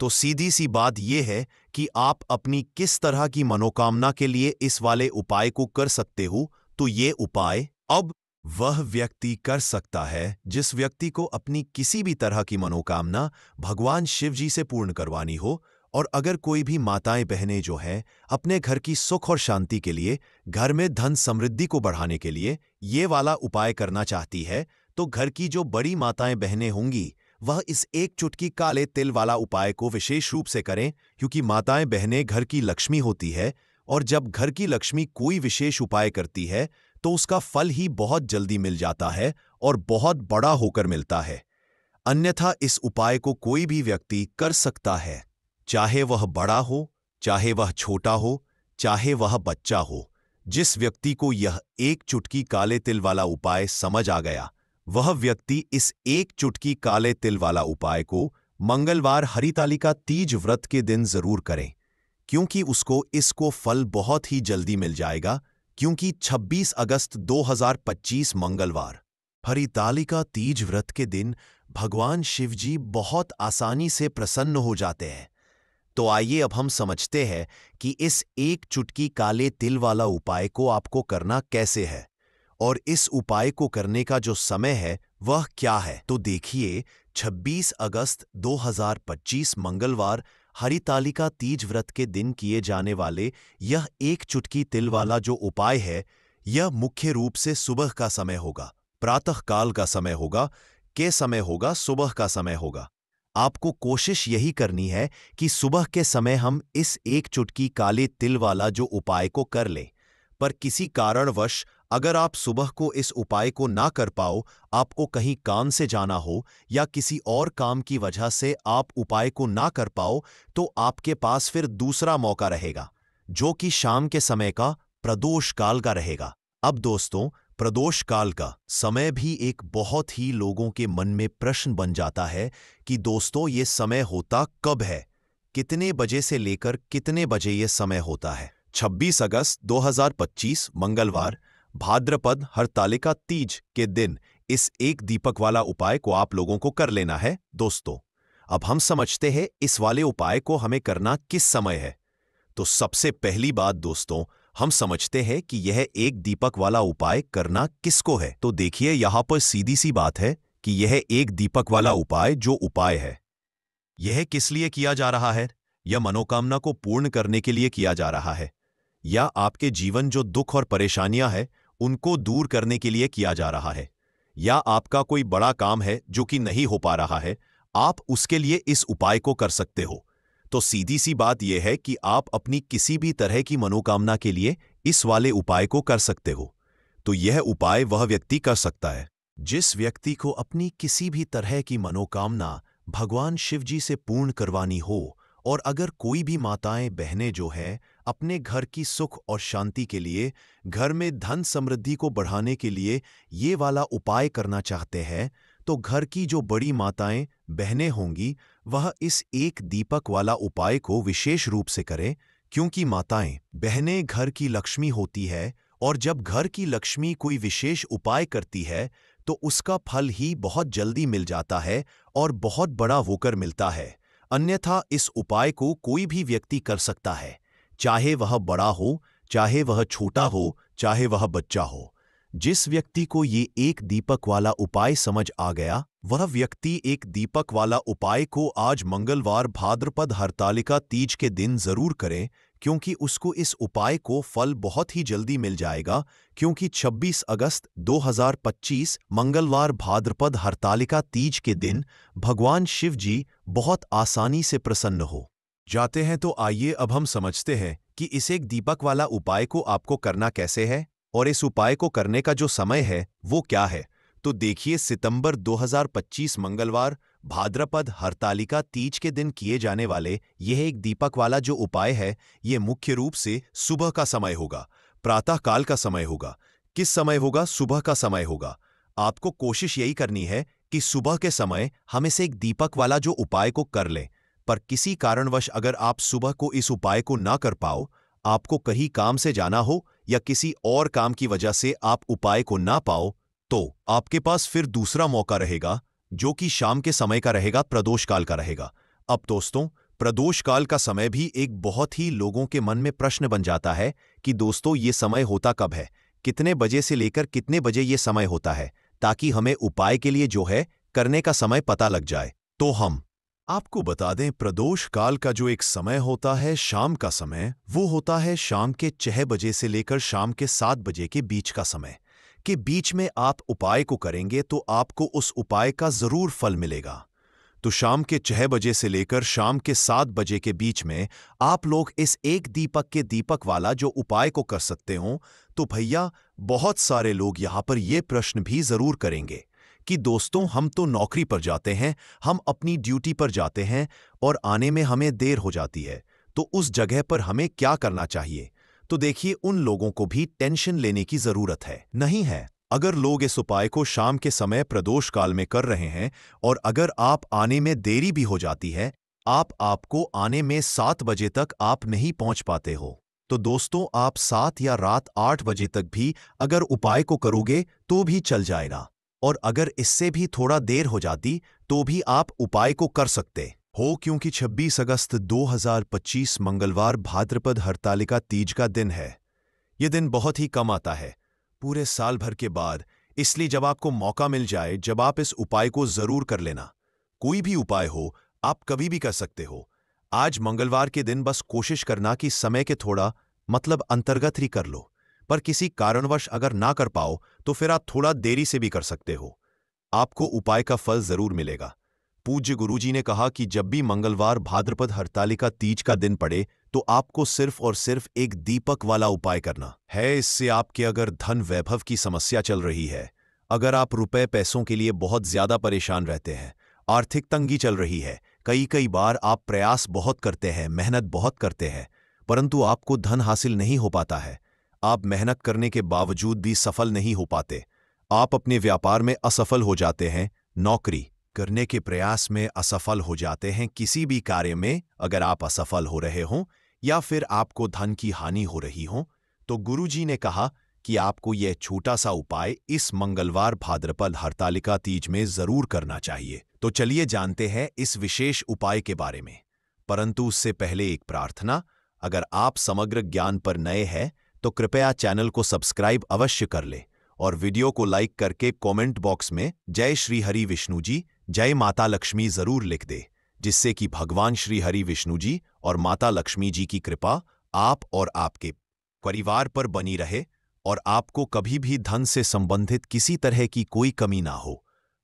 तो सीधी सी बात यह है कि आप अपनी किस तरह की मनोकामना के लिए इस वाले उपाय को कर सकते हो। तो ये उपाय अब वह व्यक्ति कर सकता है जिस व्यक्ति को अपनी किसी भी तरह की मनोकामना भगवान शिव जी से पूर्ण करवानी हो। और अगर कोई भी माताएं बहनें जो हैं अपने घर की सुख और शांति के लिए, घर में धन समृद्धि को बढ़ाने के लिए ये वाला उपाय करना चाहती है, तो घर की जो बड़ी माताएं बहनें होंगी वह इस एक चुटकी काले तिल वाला उपाय को विशेष रूप से करें, क्योंकि माताएं बहनें घर की लक्ष्मी होती है और जब घर की लक्ष्मी कोई विशेष उपाय करती है तो उसका फल ही बहुत जल्दी मिल जाता है और बहुत बड़ा होकर मिलता है। अन्यथा इस उपाय को कोई भी व्यक्ति कर सकता है, चाहे वह बड़ा हो, चाहे वह छोटा हो, चाहे वह बच्चा हो। जिस व्यक्ति को यह एक चुटकी काले तिल वाला उपाय समझ आ गया वह व्यक्ति इस एक चुटकी काले तिल वाला उपाय को मंगलवार हरितालिका तीज व्रत के दिन जरूर करें, क्योंकि उसको इसको फल बहुत ही जल्दी मिल जाएगा। क्योंकि 26 अगस्त 2025 मंगलवार हरितालिका तीज व्रत के दिन भगवान शिव जी बहुत आसानी से प्रसन्न हो जाते हैं। तो आइए अब हम समझते हैं कि इस एक चुटकी काले तिल वाला उपाय को आपको करना कैसे है और इस उपाय को करने का जो समय है वह क्या है। तो देखिए 26 अगस्त 2025 मंगलवार हरितालिका तीज व्रत के दिन किए जाने वाले यह एक चुटकी तिल वाला जो उपाय है यह मुख्य रूप से सुबह का समय होगा, प्रातः काल का समय होगा, सुबह का समय होगा। आपको कोशिश यही करनी है कि सुबह के समय हम इस एक चुटकी काले तिल वाला जो उपाय को कर लें। पर किसी कारणवश अगर आप सुबह को इस उपाय को ना कर पाओ, आपको कहीं काम से जाना हो या किसी और काम की वजह से आप उपाय को ना कर पाओ, तो आपके पास फिर दूसरा मौका रहेगा जो कि शाम के समय का प्रदोष काल का रहेगा। अब दोस्तों प्रदोष काल का समय भी एक बहुत ही लोगों के मन में प्रश्न बन जाता है कि दोस्तों ये समय होता कब है, कितने बजे से लेकर कितने बजे ये समय होता है। 26 अगस्त 2025 मंगलवार भाद्रपद हरतालिका तीज के दिन इस एक दीपक वाला उपाय को आप लोगों को कर लेना है। दोस्तों अब हम समझते हैं इस वाले उपाय को हमें करना किस समय है। तो सबसे पहली बात दोस्तों, हम समझते हैं कि यह एक दीपक वाला उपाय करना किसको है। तो देखिए यहां पर सीधी सी बात है कि यह एक दीपक वाला उपाय जो उपाय है यह किस लिए किया जा रहा है। यह मनोकामना को पूर्ण करने के लिए किया जा रहा है, या आपके जीवन जो दुख और परेशानियां हैं उनको दूर करने के लिए किया जा रहा है, या आपका कोई बड़ा काम है जो कि नहीं हो पा रहा है, आप उसके लिए इस उपाय को कर सकते हो। तो सीधी सी बात यह है कि आप अपनी किसी भी तरह की मनोकामना के लिए इस वाले उपाय को कर सकते हो। तो यह उपाय वह व्यक्ति कर सकता है जिस व्यक्ति को अपनी किसी भी तरह की मनोकामना भगवान शिव जी से पूर्ण करवानी हो, और अगर कोई भी माताएं बहनें जो है अपने घर की सुख और शांति के लिए, घर में धन समृद्धि को बढ़ाने के लिए ये वाला उपाय करना चाहते हैं, तो घर की जो बड़ी माताएं बहनें होंगी वह इस एक दीपक वाला उपाय को विशेष रूप से करें, क्योंकि माताएं बहनें घर की लक्ष्मी होती है, और जब घर की लक्ष्मी कोई विशेष उपाय करती है तो उसका फल ही बहुत जल्दी मिल जाता है और बहुत बड़ा होकर मिलता है। अन्यथा इस उपाय को कोई भी व्यक्ति कर सकता है, चाहे वह बड़ा हो, चाहे वह छोटा हो, चाहे वह बच्चा हो। जिस व्यक्ति को ये एक दीपक वाला उपाय समझ आ गया, वह व्यक्ति एक दीपक वाला उपाय को आज मंगलवार भाद्रपद हरतालिका तीज के दिन जरूर करे, क्योंकि उसको इस उपाय को फल बहुत ही जल्दी मिल जाएगा। क्योंकि 26 अगस्त 2025 मंगलवार भाद्रपद हरतालिका तीज के दिन भगवान शिव जी बहुत आसानी से प्रसन्न हो जाते हैं। तो आइए अब हम समझते हैं कि इस एक दीपक वाला उपाय को आपको करना कैसे है, और इस उपाय को करने का जो समय है वो क्या है। तो देखिए सितंबर 2025 मंगलवार भाद्रपद हरतालिका तीज के दिन किए जाने वाले यह एक दीपक वाला जो उपाय है ये मुख्य रूप से सुबह का समय होगा, प्रातः काल का समय होगा। किस समय होगा? सुबह का समय होगा। आपको कोशिश यही करनी है कि सुबह के समय हम इस एक दीपक वाला जो उपाय को कर लें। पर किसी कारणवश अगर आप सुबह को इस उपाय को ना कर पाओ, आपको कहीं काम से जाना हो या किसी और काम की वजह से आप उपाय को ना पाओ, तो आपके पास फिर दूसरा मौका रहेगा जो कि शाम के समय का रहेगा, प्रदोष काल का रहेगा। अब दोस्तों प्रदोष काल का समय भी एक बहुत ही लोगों के मन में प्रश्न बन जाता है कि दोस्तों ये समय होता कब है, कितने बजे से लेकर कितने बजे ये समय होता है, ताकि हमें उपाय के लिए जो है करने का समय पता लग जाए। तो हम आपको बता दें प्रदोष काल का जो एक समय होता है शाम का समय, वो होता है शाम के 6 बजे से लेकर शाम के 7 बजे के बीच का समय। के बीच में आप उपाय को करेंगे तो आपको उस उपाय का जरूर फल मिलेगा। तो शाम के 6 बजे से लेकर शाम के 7 बजे के बीच में आप लोग इस एक दीपक के दीपक वाला जो उपाय को कर सकते हो। तो भैया बहुत सारे लोग यहां पर यह प्रश्न भी जरूर करेंगे कि दोस्तों हम तो नौकरी पर जाते हैं, हम अपनी ड्यूटी पर जाते हैं और आने में हमें देर हो जाती है, तो उस जगह पर हमें क्या करना चाहिए। तो देखिए उन लोगों को भी टेंशन लेने की जरूरत है नहीं है। अगर लोग इस उपाय को शाम के समय प्रदोष काल में कर रहे हैं और अगर आप आने में देरी भी हो जाती है, आपको आने में 7 बजे तक आप नहीं पहुंच पाते हो, तो दोस्तों आप 7 या रात 8 बजे तक भी अगर उपाय को करोगे तो भी चल जाएगा। और अगर इससे भी थोड़ा देर हो जाती तो भी आप उपाय को कर सकते हो, क्योंकि 26 अगस्त 2025 मंगलवार भाद्रपद हरतालिका तीज का दिन है। यह दिन बहुत ही कम आता है पूरे साल भर के बाद, इसलिए जब आपको मौका मिल जाए जब आप इस उपाय को जरूर कर लेना। कोई भी उपाय हो आप कभी भी कर सकते हो। आज मंगलवार के दिन बस कोशिश करना कि समय के थोड़ा अंतर्गत ही कर लो, पर किसी कारणवश अगर ना कर पाओ तो फिर आप थोड़ा देरी से भी कर सकते हो, आपको उपाय का फल जरूर मिलेगा। पूज्य गुरुजी ने कहा कि जब भी मंगलवार भाद्रपद हरतालिका तीज का दिन पड़े तो आपको सिर्फ और सिर्फ एक दीपक वाला उपाय करना है। इससे आपके अगर धन वैभव की समस्या चल रही है, अगर आप रुपए पैसों के लिए बहुत ज्यादा परेशान रहते हैं, आर्थिक तंगी चल रही है, कई बार आप प्रयास बहुत करते हैं, मेहनत बहुत करते हैं, परंतु आपको धन हासिल नहीं हो पाता है, आप मेहनत करने के बावजूद भी सफल नहीं हो पाते। आप अपने व्यापार में असफल हो जाते हैं, नौकरी करने के प्रयास में असफल हो जाते हैं, किसी भी कार्य में अगर आप असफल हो रहे हों या फिर आपको धन की हानि हो रही हो, तो गुरुजी ने कहा कि आपको यह छोटा सा उपाय इस मंगलवार भाद्रपद हरतालिका तीज में जरूर करना चाहिए। तो चलिए जानते हैं इस विशेष उपाय के बारे में। परंतु उससे पहले एक प्रार्थना, अगर आप समग्र ज्ञान पर नए हैं तो कृपया चैनल को सब्सक्राइब अवश्य कर ले और वीडियो को लाइक करके कमेंट बॉक्स में जय श्री हरि विष्णु जी, जय माता लक्ष्मी जरूर लिख दे, जिससे कि भगवान श्री हरि विष्णु जी और माता लक्ष्मी जी की कृपा आप और आपके परिवार पर बनी रहे और आपको कभी भी धन से संबंधित किसी तरह की कोई कमी ना हो।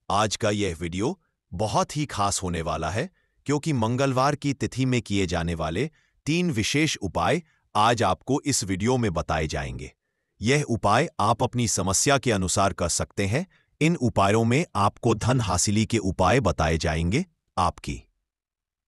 आज का यह वीडियो बहुत ही खास होने वाला है, क्योंकि मंगलवार की तिथि में किए जाने वाले 3 विशेष उपाय आज आपको इस वीडियो में बताए जाएंगे। यह उपाय आप अपनी समस्या के अनुसार कर सकते हैं। इन उपायों में आपको धन हासिली के उपाय बताए जाएंगे, आपकी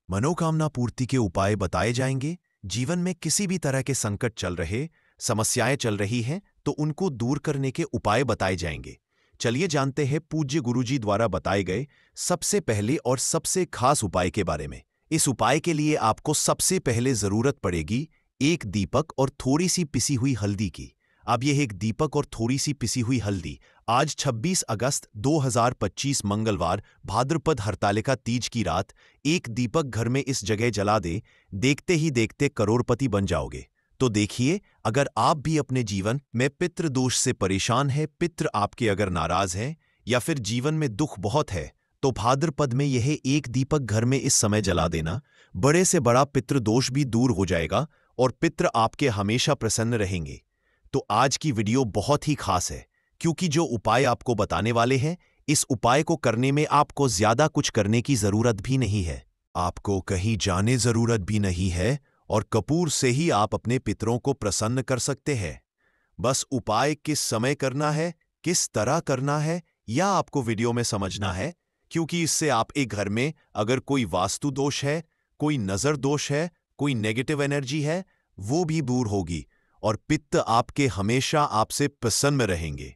मनोकामना पूर्ति के उपाय बताए जाएंगे। जीवन में किसी भी तरह के संकट चल रहे, समस्याएं चल रही हैं तो उनको दूर करने के उपाय बताए जाएंगे। चलिए जानते हैं पूज्य गुरुजी द्वारा बताए गए सबसे पहले और सबसे खास उपाय के बारे में। इस उपाय के लिए आपको सबसे पहले जरूरत पड़ेगी एक दीपक और थोड़ी सी पिसी हुई हल्दी की। अब यह एक दीपक और थोड़ी सी पिसी हुई हल्दी आज 26 अगस्त 2025 मंगलवार भाद्रपद हरतालिका तीज की रात एक दीपक घर में इस जगह जला दे, देखते ही देखते करोड़पति बन जाओगे। तो देखिए, अगर आप भी अपने जीवन में पितृ दोष से परेशान है, पितृ आपके अगर नाराज हैं या फिर जीवन में दुख बहुत है, तो भाद्रपद में यह एक दीपक घर में इस समय जला देना, बड़े से बड़ा पितृ दोष भी दूर हो जाएगा और पितृ आपके हमेशा प्रसन्न रहेंगे। तो आज की वीडियो बहुत ही खास है, क्योंकि जो उपाय आपको बताने वाले हैं, इस उपाय को करने में आपको ज्यादा कुछ करने की जरूरत भी नहीं है। आपको कहीं जाने जरूरत भी नहीं है और कपूर से ही आप अपने पितरों को प्रसन्न कर सकते हैं। बस उपाय किस समय करना है, किस तरह करना है, या आपको वीडियो में समझना है, क्योंकि इससे आप एक घर में अगर कोई वास्तु दोष है, कोई नजर दोष है, कोई नेगेटिव एनर्जी है, वो भी दूर होगी और पित्त आपके हमेशा आपसे प्रसन्न रहेंगे।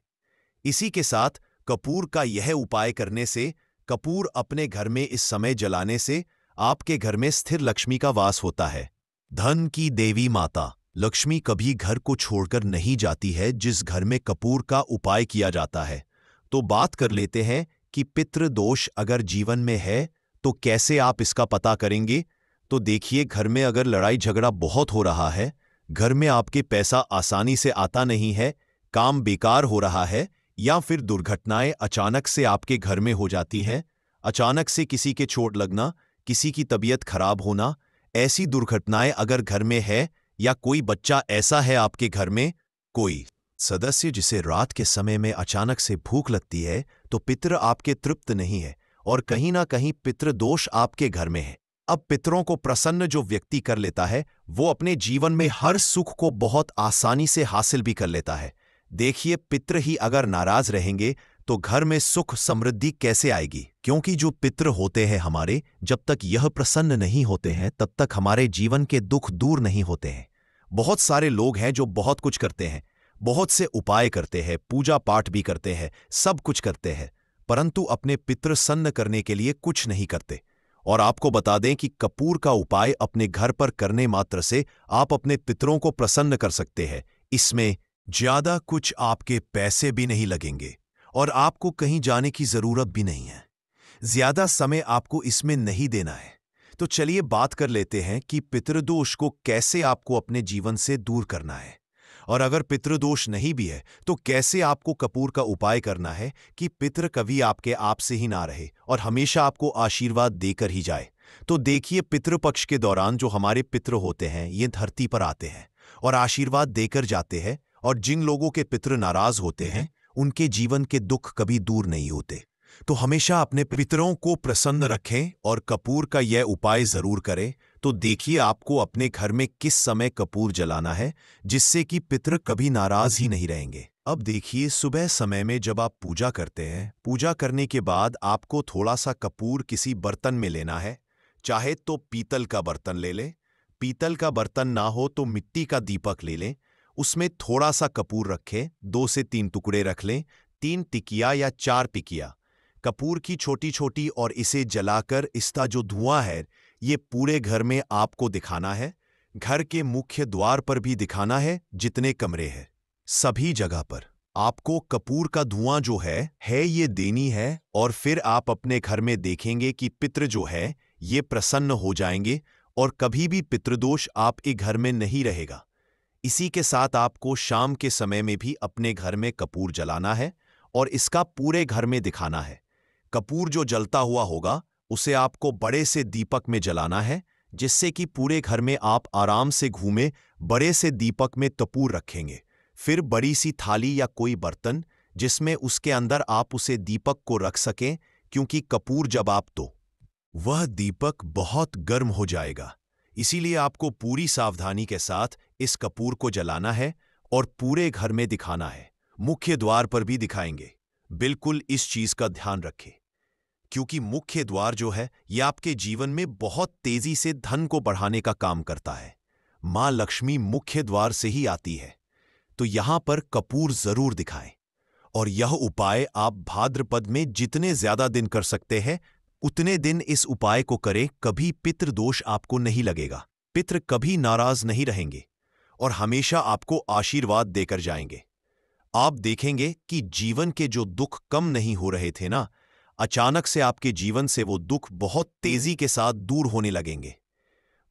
इसी के साथ कपूर का यह उपाय करने से, कपूर अपने घर में इस समय जलाने से आपके घर में स्थिर लक्ष्मी का वास होता है। धन की देवी माता लक्ष्मी कभी घर को छोड़कर नहीं जाती है जिस घर में कपूर का उपाय किया जाता है। तो बात कर लेते हैं कि पितृ दोष अगर जीवन में है तो कैसे आप इसका पता करेंगे। तो देखिए, घर में अगर लड़ाई झगड़ा बहुत हो रहा है, घर में आपके पैसा आसानी से आता नहीं है, काम बेकार हो रहा है, या फिर दुर्घटनाएं अचानक से आपके घर में हो जाती हैं, अचानक से किसी के चोट लगना, किसी की तबीयत खराब होना, ऐसी दुर्घटनाएं अगर घर में है, या कोई बच्चा ऐसा है आपके घर में, कोई सदस्य जिसे रात के समय में अचानक से भूख लगती है, तो पितृ आपके तृप्त नहीं है और कहीं ना कहीं पितृ दोष आपके घर में है। अब पितरों को प्रसन्न जो व्यक्ति कर लेता है, वो अपने जीवन में हर सुख को बहुत आसानी से हासिल भी कर लेता है। देखिए, पितृ ही अगर नाराज रहेंगे तो घर में सुख समृद्धि कैसे आएगी, क्योंकि जो पितृ होते हैं हमारे, जब तक यह प्रसन्न नहीं होते हैं तब तक हमारे जीवन के दुख दूर नहीं होते हैं। बहुत सारे लोग हैं जो बहुत कुछ करते हैं, बहुत से उपाय करते हैं, पूजा पाठ भी करते हैं, सब कुछ करते हैं, परंतु अपने पितृ सन्न करने के लिए कुछ नहीं करते। और आपको बता दें कि कपूर का उपाय अपने घर पर करने मात्र से आप अपने पितरों को प्रसन्न कर सकते हैं। इसमें ज्यादा कुछ आपके पैसे भी नहीं लगेंगे और आपको कहीं जाने की जरूरत भी नहीं है। ज्यादा समय आपको इसमें नहीं देना है। तो चलिए बात कर लेते हैं कि पितृदोष को कैसे आपको अपने जीवन से दूर करना है, और अगर पितृदोष नहीं भी है तो कैसे आपको कपूर का उपाय करना है कि पितृ कभी आपके आप से ही ना रहे और हमेशा आपको आशीर्वाद देकर ही जाए। तो देखिए, पितृपक्ष के दौरान जो हमारे पितृ होते हैं, ये धरती पर आते हैं और आशीर्वाद देकर जाते हैं, और जिन लोगों के पितृ नाराज होते हैं उनके जीवन के दुख कभी दूर नहीं होते। तो हमेशा अपने पितरों को प्रसन्न रखें और कपूर का यह उपाय जरूर करें। तो देखिए, आपको अपने घर में किस समय कपूर जलाना है जिससे कि पितृ कभी नाराज ही नहीं रहेंगे। अब देखिए, सुबह समय में जब आप पूजा करते हैं, पूजा करने के बाद आपको थोड़ा सा कपूर किसी बर्तन में लेना है। चाहे तो पीतल का बर्तन ले लें, पीतल का बर्तन ना हो तो मिट्टी का दीपक ले लें, उसमें थोड़ा सा कपूर रखें, 2 से 3 टुकड़े रख लें, 3 टिकिया या 4 पिकिया कपूर की छोटी छोटी, और इसे जलाकर इसका जो धुआं है ये पूरे घर में आपको दिखाना है। घर के मुख्य द्वार पर भी दिखाना है, जितने कमरे हैं सभी जगह पर आपको कपूर का धुआं जो है ये देनी है। और फिर आप अपने घर में देखेंगे कि पितृ जो है ये प्रसन्न हो जाएंगे और कभी भी पितृदोष आपके घर में नहीं रहेगा। इसी के साथ आपको शाम के समय में भी अपने घर में कपूर जलाना है और इसका पूरे घर में दिखाना है। कपूर जो जलता हुआ होगा उसे आपको बड़े से दीपक में जलाना है, जिससे कि पूरे घर में आप आराम से घूमे। बड़े से दीपक में कपूर रखेंगे, फिर बड़ी सी थाली या कोई बर्तन जिसमें उसके अंदर आप उसे दीपक को रख सकें, क्योंकि कपूर जब आप तो वह दीपक बहुत गर्म हो जाएगा। इसीलिए आपको पूरी सावधानी के साथ इस कपूर को जलाना है और पूरे घर में दिखाना है। मुख्य द्वार पर भी दिखाएंगे। बिल्कुल इस चीज का ध्यान रखें, क्योंकि मुख्य द्वार जो है यह आपके जीवन में बहुत तेजी से धन को बढ़ाने का काम करता है। मां लक्ष्मी मुख्य द्वार से ही आती है, तो यहां पर कपूर जरूर दिखाएं। और यह उपाय आप भाद्रपद में जितने ज्यादा दिन कर सकते हैं उतने दिन इस उपाय को करें। कभी पितृदोष आपको नहीं लगेगा, पितृ कभी नाराज नहीं रहेंगे और हमेशा आपको आशीर्वाद देकर जाएंगे। आप देखेंगे कि जीवन के जो दुख कम नहीं हो रहे थे ना, अचानक से आपके जीवन से वो दुख बहुत तेजी के साथ दूर होने लगेंगे।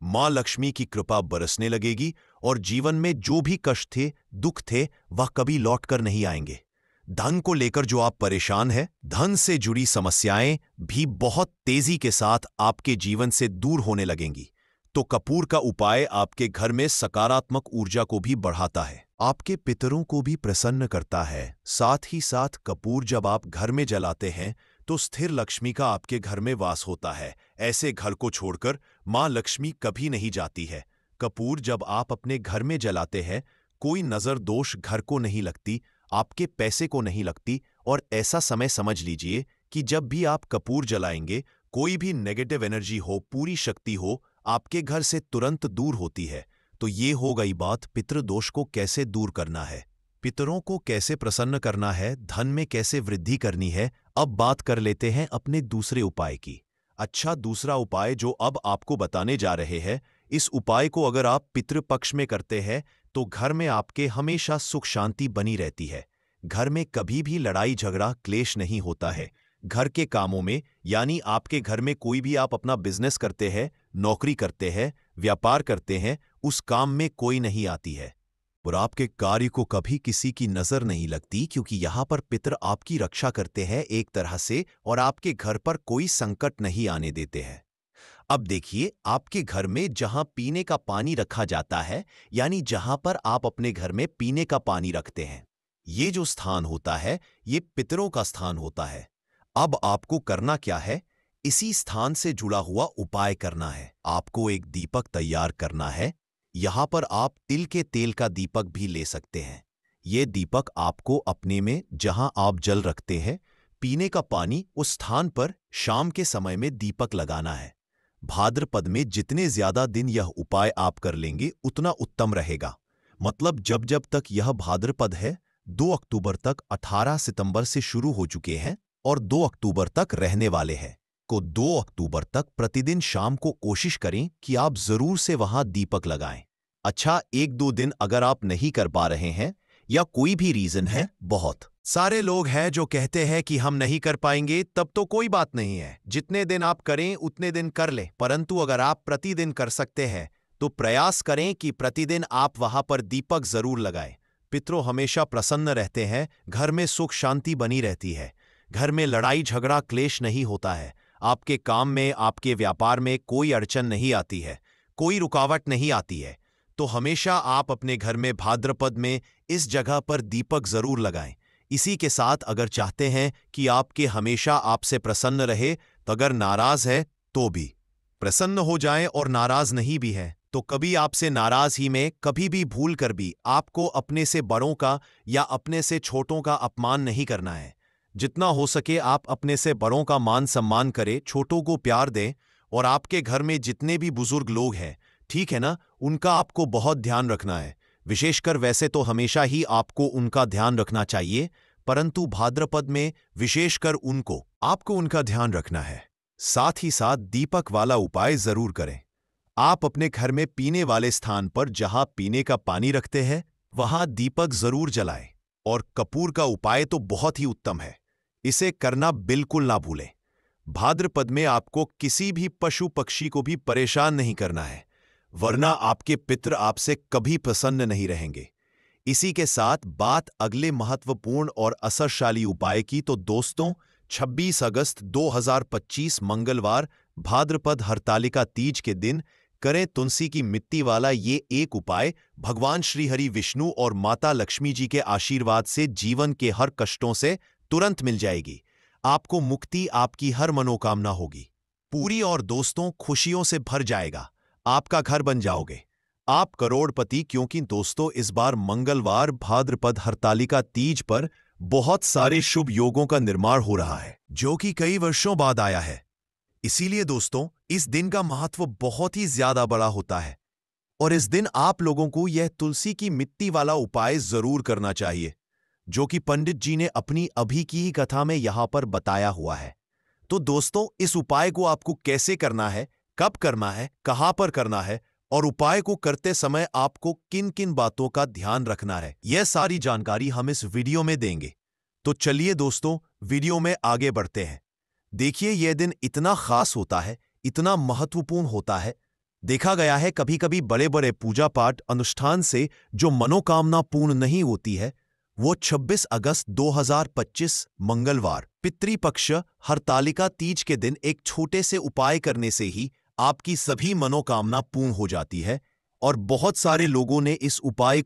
मां लक्ष्मी की कृपा बरसने लगेगी और जीवन में जो भी कष्ट थे, दुख थे, वह कभी लौटकर नहीं आएंगे। धन को लेकर जो आप परेशान हैं, धन से जुड़ी समस्याएं भी बहुत तेजी के साथ आपके जीवन से दूर होने लगेंगी। तो कपूर का उपाय आपके घर में सकारात्मक ऊर्जा को भी बढ़ाता है, आपके पितरों को भी प्रसन्न करता है। साथ ही साथ कपूर जब आप घर में जलाते हैं तो स्थिर लक्ष्मी का आपके घर में वास होता है। ऐसे घर को छोड़कर मां लक्ष्मी कभी नहीं जाती है। कपूर जब आप अपने घर में जलाते हैं, कोई नजर दोष घर को नहीं लगती, आपके पैसे को नहीं लगती। और ऐसा समय समझ लीजिए कि जब भी आप कपूर जलाएंगे, कोई भी नेगेटिव एनर्जी हो, पूरी शक्ति हो, आपके घर से तुरंत दूर होती है। तो ये हो गई बात पितृदोष को कैसे दूर करना है, पितरों को कैसे प्रसन्न करना है, धन में कैसे वृद्धि करनी है। अब बात कर लेते हैं अपने दूसरे उपाय की। अच्छा, दूसरा उपाय जो अब आपको बताने जा रहे हैं, इस उपाय को अगर आप पितृपक्ष में करते हैं तो घर में आपके हमेशा सुख शांति बनी रहती है। घर में कभी भी लड़ाई झगड़ा क्लेश नहीं होता है। घर के कामों में, यानी आपके घर में कोई भी आप अपना बिजनेस करते हैं, नौकरी करते हैं, व्यापार करते हैं, उस काम में कोई नहीं आती है और आपके कार्य को कभी किसी की नजर नहीं लगती, क्योंकि यहां पर पितर आपकी रक्षा करते हैं एक तरह से और आपके घर पर कोई संकट नहीं आने देते हैं। अब देखिए, आपके घर में जहां पीने का पानी रखा जाता है, यानी जहां पर आप अपने घर में पीने का पानी रखते हैं, ये जो स्थान होता है ये पितरों का स्थान होता है। अब आपको करना क्या है, इसी स्थान से जुड़ा हुआ उपाय करना है। आपको एक दीपक तैयार करना है। यहां पर आप तिल के तेल का दीपक भी ले सकते हैं। ये दीपक आपको अपने में जहां आप जल रखते हैं, पीने का पानी, उस स्थान पर शाम के समय में दीपक लगाना है। भाद्रपद में जितने ज्यादा दिन यह उपाय आप कर लेंगे उतना उत्तम रहेगा। मतलब जब जब तक यह भाद्रपद है, 2 अक्टूबर तक, 18 सितंबर से शुरू हो चुके हैं और 2 अक्टूबर तक रहने वाले हैं। को 2 अक्टूबर तक प्रतिदिन शाम को कोशिश करें कि आप जरूर से वहां दीपक लगाएं। अच्छा, 1-2 दिन अगर आप नहीं कर पा रहे हैं या कोई भी रीजन है, बहुत सारे लोग हैं जो कहते हैं कि हम नहीं कर पाएंगे, तब तो कोई बात नहीं है, जितने दिन आप करें उतने दिन कर लें। परंतु अगर आप प्रतिदिन कर सकते हैं तो प्रयास करें कि प्रतिदिन आप वहां पर दीपक जरूर लगाएं। पितरों हमेशा प्रसन्न रहते हैं, घर में सुख शांति बनी रहती है, घर में लड़ाई झगड़ा क्लेश नहीं होता है, आपके काम में, आपके व्यापार में कोई अड़चन नहीं आती है, कोई रुकावट नहीं आती है। तो हमेशा आप अपने घर में भाद्रपद में इस जगह पर दीपक जरूर लगाएं। इसी के साथ अगर चाहते हैं कि आपके हमेशा आपसे प्रसन्न रहे, तो अगर नाराज है तो भी प्रसन्न हो जाएं और नाराज नहीं भी है तो कभी आपसे नाराज ही में कभी भी भूल कर भी आपको अपने से बड़ों का या अपने से छोटों का अपमान नहीं करना है। जितना हो सके आप अपने से बड़ों का मान सम्मान करें, छोटों को प्यार दें और आपके घर में जितने भी बुजुर्ग लोग हैं, ठीक है ना, उनका आपको बहुत ध्यान रखना है। विशेषकर वैसे तो हमेशा ही आपको उनका ध्यान रखना चाहिए, परंतु भाद्रपद में विशेषकर आपको उनका ध्यान रखना है। साथ ही साथ दीपक वाला उपाय जरूर करें। आप अपने घर में पीने वाले स्थान पर जहां पीने का पानी रखते हैं वहां दीपक जरूर जलाएं। और कपूर का उपाय तो बहुत ही उत्तम है, इसे करना बिल्कुल ना भूलें। भाद्रपद में आपको किसी भी पशु पक्षी को भी परेशान नहीं करना है, वरना आपके पितृ आपसे कभी प्रसन्न नहीं रहेंगे। इसी के साथ बात अगले महत्वपूर्ण और असरशाली उपाय की, तो दोस्तों 26 अगस्त 2025 मंगलवार भाद्रपद हरतालिका तीज के दिन करें तुलसी की मिट्टी वाला ये एक उपाय। भगवान श्री हरि विष्णु और माता लक्ष्मी जी के आशीर्वाद से जीवन के हर कष्टों से तुरंत मिल जाएगी। आपको मुक्ति, आपकी हर मनोकामना होगी पूरी और दोस्तों खुशियों से भर जाएगा। आपका घर बन जाओगे आप करोड़पति, क्योंकि दोस्तों इस बार मंगलवार भाद्रपद हरतालिका तीज पर बहुत सारे शुभ योगों का निर्माण हो रहा है, जो कि कई वर्षों बाद आया है। इसीलिए दोस्तों इस दिन का महत्व बहुत ही ज्यादा बड़ा होता है और इस दिन आप लोगों को यह तुलसी की मिट्टी वाला उपाय जरूर करना चाहिए, जो कि पंडित जी ने अपनी अभी की ही कथा में यहां पर बताया हुआ है। तो दोस्तों इस उपाय को आपको कैसे करना है, कब करना है, कहां पर करना है और उपाय को करते समय आपको किन किन बातों का ध्यान रखना है, यह सारी जानकारी हम इस वीडियो में देंगे। तो चलिए दोस्तों वीडियो में आगे बढ़ते हैं। देखिए यह दिन इतना खास होता है, इतना महत्वपूर्ण होता है। देखा गया है कभी कभी बड़े बड़े पूजा पाठ अनुष्ठान से जो मनोकामना पूर्ण नहीं होती है, वो 26 अगस्त 2025 मंगलवार पितृपक्ष हरतालिका तीज के दिन एक छोटे से उपाय करने से ही आपकी सभी मनोकामना पूर्ण हो जाती है। और बहुत सारे लोगों ने इस उपाय